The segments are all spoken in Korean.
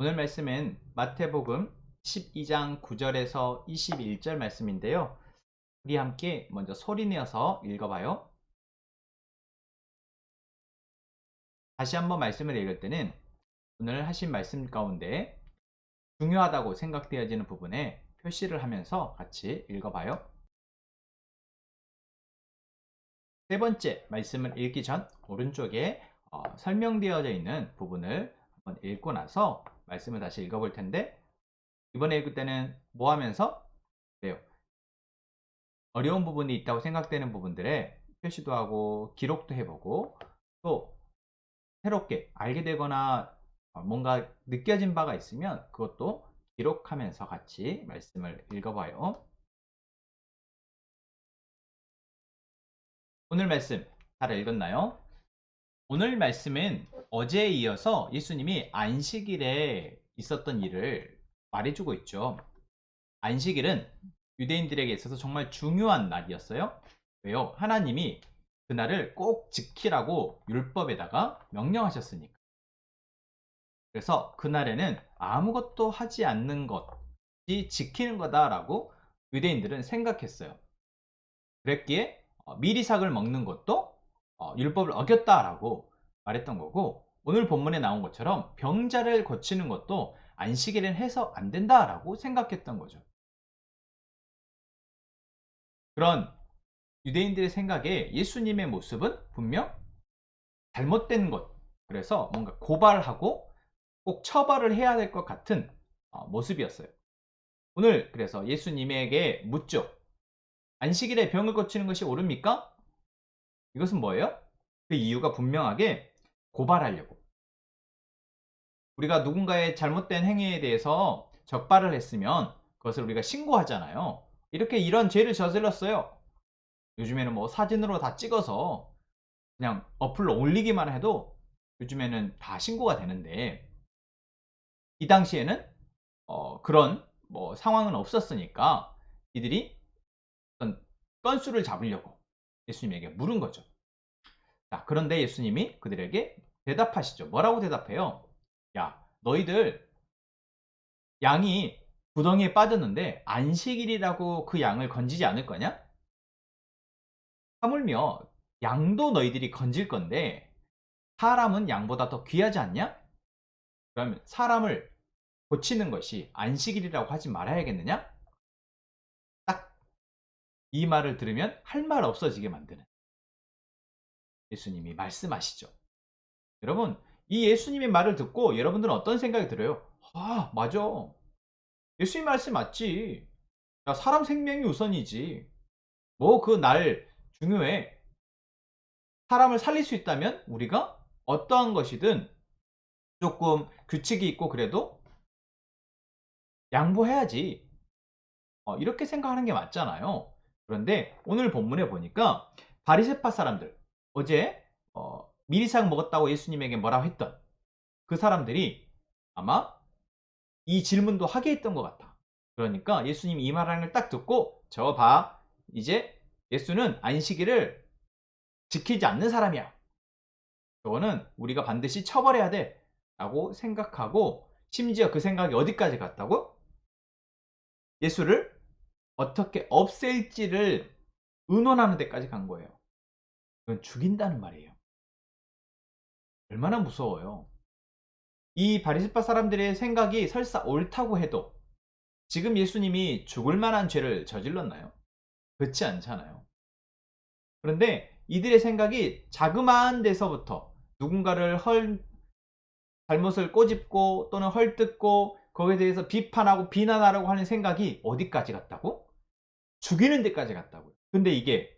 오늘 말씀은 마태복음 12장 9절에서 21절 말씀인데요. 우리 함께 먼저 소리내어서 읽어봐요. 다시 한번 말씀을 읽을 때는 오늘 하신 말씀 가운데 중요하다고 생각되어지는 부분에 표시를 하면서 같이 읽어봐요. 세 번째 말씀을 읽기 전 오른쪽에 설명되어져 있는 부분을 한번 읽고 나서 말씀을 다시 읽어볼 텐데, 이번에 읽을 때는 뭐 하면서? 그래요. 어려운 부분이 있다고 생각되는 부분들에 표시도 하고 기록도 해보고, 또 새롭게 알게 되거나 뭔가 느껴진 바가 있으면 그것도 기록하면서 같이 말씀을 읽어봐요. 오늘 말씀 잘 읽었나요? 오늘 말씀은 어제에 이어서 예수님이 안식일에 있었던 일을 말해주고 있죠. 안식일은 유대인들에게 있어서 정말 중요한 날이었어요. 왜요? 하나님이 그날을 꼭 지키라고 율법에다가 명령하셨으니까. 그래서 그날에는 아무것도 하지 않는 것이 지키는 거다라고 유대인들은 생각했어요. 그랬기에 미리삭을 먹는 것도 율법을 어겼다라고 말했던 거고, 오늘 본문에 나온 것처럼 병자를 고치는 것도 안식일엔 해서 안 된다라고 생각했던 거죠. 그런 유대인들의 생각에 예수님의 모습은 분명 잘못된 것, 그래서 뭔가 고발하고 꼭 처벌을 해야 될 것 같은 모습이었어요. 오늘 그래서 예수님에게 묻죠. 안식일에 병을 고치는 것이 옳습니까? 이것은 뭐예요? 그 이유가 분명하게 고발하려고. 우리가 누군가의 잘못된 행위에 대해서 적발을 했으면 그것을 우리가 신고하잖아요. 이렇게 이런 죄를 저질렀어요. 요즘에는 뭐 사진으로 다 찍어서 그냥 어플로 올리기만 해도 요즘에는 다 신고가 되는데, 이 당시에는 그런 뭐 상황은 없었으니까 이들이 어떤 건수를 잡으려고 예수님에게 물은 거죠. 자, 그런데 예수님이 그들에게 대답하시죠. 뭐라고 대답해요? 야, 너희들 양이 구덩이에 빠졌는데 안식일이라고 그 양을 건지지 않을 거냐? 하물며 양도 너희들이 건질 건데 사람은 양보다 더 귀하지 않냐? 그러면 사람을 고치는 것이 안식일이라고 하지 말아야겠느냐? 딱 이 말을 들으면 할 말 없어지게 만드는 예수님이 말씀하시죠. 여러분, 이 예수님의 말을 듣고 여러분들은 어떤 생각이 들어요? 아, 맞아. 예수님 말씀 맞지. 야, 사람 생명이 우선이지. 뭐 그 날 중요해. 사람을 살릴 수 있다면 우리가 어떠한 것이든 조금 규칙이 있고 그래도 양보해야지. 이렇게 생각하는 게 맞잖아요. 그런데 오늘 본문에 보니까 바리새파 사람들, 어제 미리상 먹었다고 예수님에게 뭐라고 했던 그 사람들이 아마 이 질문도 하게 했던 것 같아. 그러니까 예수님이 이 말하는 걸 딱 듣고 저 봐, 이제 예수는 안식일을 지키지 않는 사람이야. 저거는 우리가 반드시 처벌해야 돼 라고 생각하고, 심지어 그 생각이 어디까지 갔다고? 예수를 어떻게 없앨지를 의논하는 데까지 간 거예요. 그건 죽인다는 말이에요. 얼마나 무서워요. 이 바리새파 사람들의 생각이 설사 옳다고 해도 지금 예수님이 죽을 만한 죄를 저질렀나요? 그렇지 않잖아요. 그런데 이들의 생각이 자그마한 데서부터 누군가를 잘못을 꼬집고 또는 헐뜯고 거기에 대해서 비판하고 비난하려고 하는 생각이 어디까지 갔다고? 죽이는 데까지 갔다고요. 근데 이게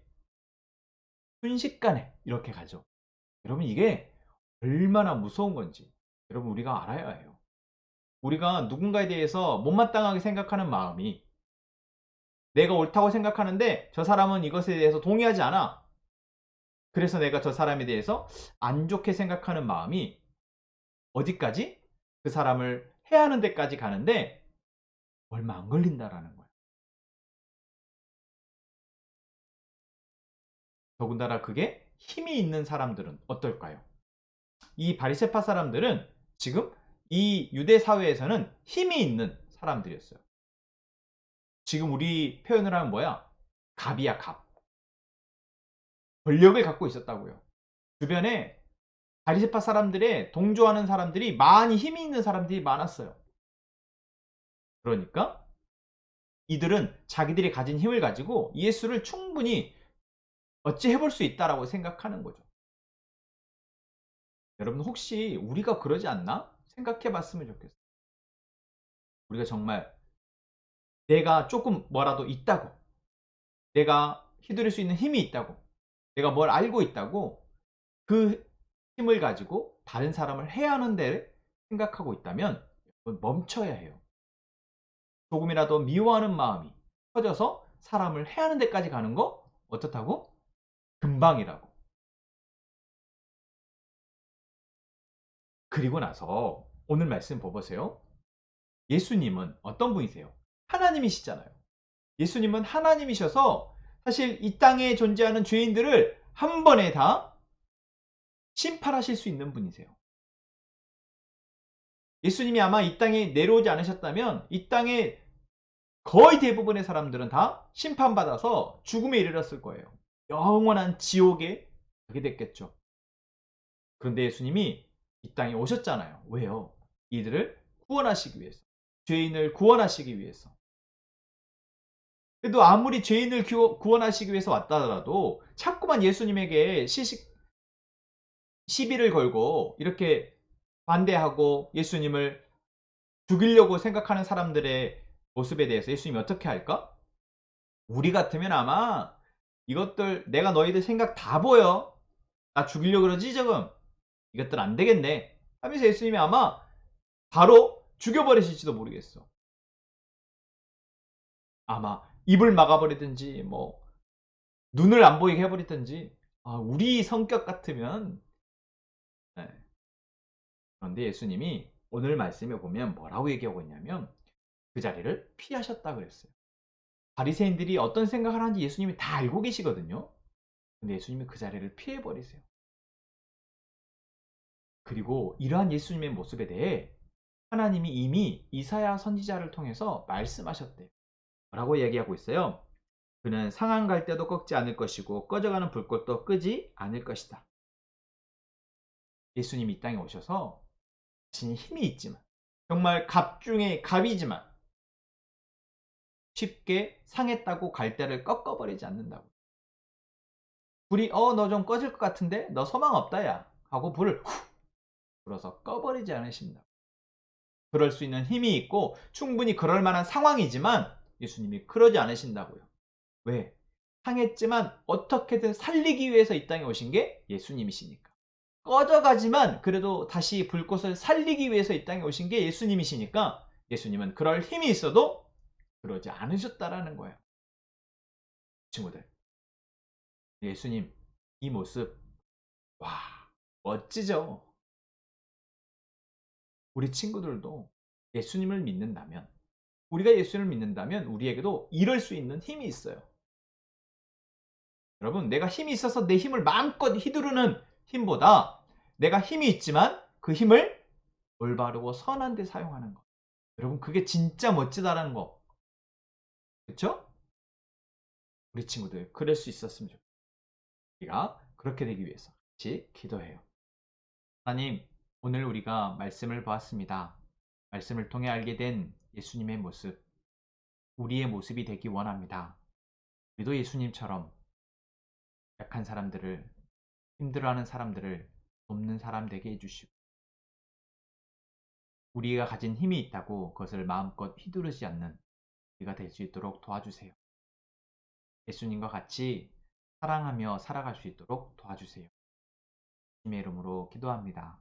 순식간에 이렇게 가죠. 여러분, 이게 얼마나 무서운 건지 여러분 우리가 알아야 해요. 우리가 누군가에 대해서 못마땅하게 생각하는 마음이, 내가 옳다고 생각하는데 저 사람은 이것에 대해서 동의하지 않아. 그래서 내가 저 사람에 대해서 안 좋게 생각하는 마음이 어디까지? 그 사람을 해하는 데까지 가는데 얼마 안 걸린다라는 거예요. 더군다나 그게 힘이 있는 사람들은 어떨까요? 이 바리새파 사람들은 지금 이 유대 사회에서는 힘이 있는 사람들이었어요. 지금 우리 표현을 하면 뭐야? 갑이야, 갑. 권력을 갖고 있었다고요. 주변에 바리새파 사람들의 동조하는 사람들이 많이 힘이 있는 사람들이 많았어요. 그러니까 이들은 자기들이 가진 힘을 가지고 예수를 충분히 어찌 해볼 수 있다라고 생각하는 거죠. 여러분 혹시 우리가 그러지 않나? 생각해 봤으면 좋겠어요. 우리가 정말 내가 조금 뭐라도 있다고, 내가 휘두를 수 있는 힘이 있다고, 내가 뭘 알고 있다고 그 힘을 가지고 다른 사람을 해야 하는 데 생각하고 있다면 멈춰야 해요. 조금이라도 미워하는 마음이 커져서 사람을 해야 하는 데까지 가는 거 어떻다고? 금방이라고. 그리고 나서 오늘 말씀 보세요. 예수님은 어떤 분이세요? 하나님이시잖아요. 예수님은 하나님이셔서 사실 이 땅에 존재하는 죄인들을 한 번에 다 심판하실 수 있는 분이세요. 예수님이 아마 이 땅에 내려오지 않으셨다면 이 땅에 거의 대부분의 사람들은 다 심판받아서 죽음에 이르렀을 거예요. 영원한 지옥에 가게 됐겠죠. 그런데 예수님이 이 땅에 오셨잖아요. 왜요? 이들을 구원하시기 위해서. 죄인을 구원하시기 위해서. 그래도 아무리 죄인을 구원하시기 위해서 왔다 하더라도 자꾸만 예수님에게 시비를 걸고 이렇게 반대하고 예수님을 죽이려고 생각하는 사람들의 모습에 대해서 예수님이 어떻게 할까? 우리 같으면 아마 이것들 내가 너희들 생각 다 보여. 나 죽이려고 그러지 지금. 이것들 안 되겠네. 하면서 예수님이 아마 바로 죽여버리실지도 모르겠어. 아마 입을 막아버리든지 뭐 눈을 안 보이게 해버리든지. 우리 성격 같으면. 네. 그런데 예수님이 오늘 말씀에 보면 뭐라고 얘기하고 있냐면 그 자리를 피하셨다 그랬어요. 바리새인들이 어떤 생각을 하는지 예수님이 다 알고 계시거든요. 근데 예수님이 그 자리를 피해버리세요. 그리고 이러한 예수님의 모습에 대해 하나님이 이미 이사야 선지자를 통해서 말씀하셨대요. 뭐라고 얘기하고 있어요? 그는 상한 갈대도 꺾지 않을 것이고 꺼져가는 불꽃도 끄지 않을 것이다. 예수님이 이 땅에 오셔서 자신이 힘이 있지만 정말 갑 중에 갑이지만 쉽게 상했다고 갈대를 꺾어버리지 않는다고. 불이 너 좀 꺼질 것 같은데? 너 소망 없다 야 하고 불을 훅 불어서 꺼버리지 않으신다. 그럴 수 있는 힘이 있고 충분히 그럴 만한 상황이지만 예수님이 그러지 않으신다고요. 왜? 상했지만 어떻게든 살리기 위해서 이 땅에 오신 게 예수님이시니까. 꺼져가지만 그래도 다시 불꽃을 살리기 위해서 이 땅에 오신 게 예수님이시니까 예수님은 그럴 힘이 있어도 그러지 않으셨다라는 거예요. 친구들, 예수님 이 모습 와 멋지죠? 우리 친구들도 예수님을 믿는다면 우리가 예수님을 믿는다면 우리에게도 이럴 수 있는 힘이 있어요. 여러분 내가 힘이 있어서 내 힘을 마음껏 휘두르는 힘보다 내가 힘이 있지만 그 힘을 올바르고 선한 데 사용하는 것. 여러분 그게 진짜 멋지다라는 거. 그렇죠? 우리 친구들 그럴 수 있었으면 좋겠어요. 우리가 그렇게 되기 위해서 같이 기도해요. 하나님 오늘 우리가 말씀을 보았습니다. 말씀을 통해 알게 된 예수님의 모습 우리의 모습이 되기 원합니다. 우리도 예수님처럼 약한 사람들을 힘들어하는 사람들을 돕는 사람 되게 해주시고 우리가 가진 힘이 있다고 그것을 마음껏 휘두르지 않는 우리가 될 수 있도록 도와주세요. 예수님과 같이 사랑하며 살아갈 수 있도록 도와주세요. 주님의 이름으로 기도합니다.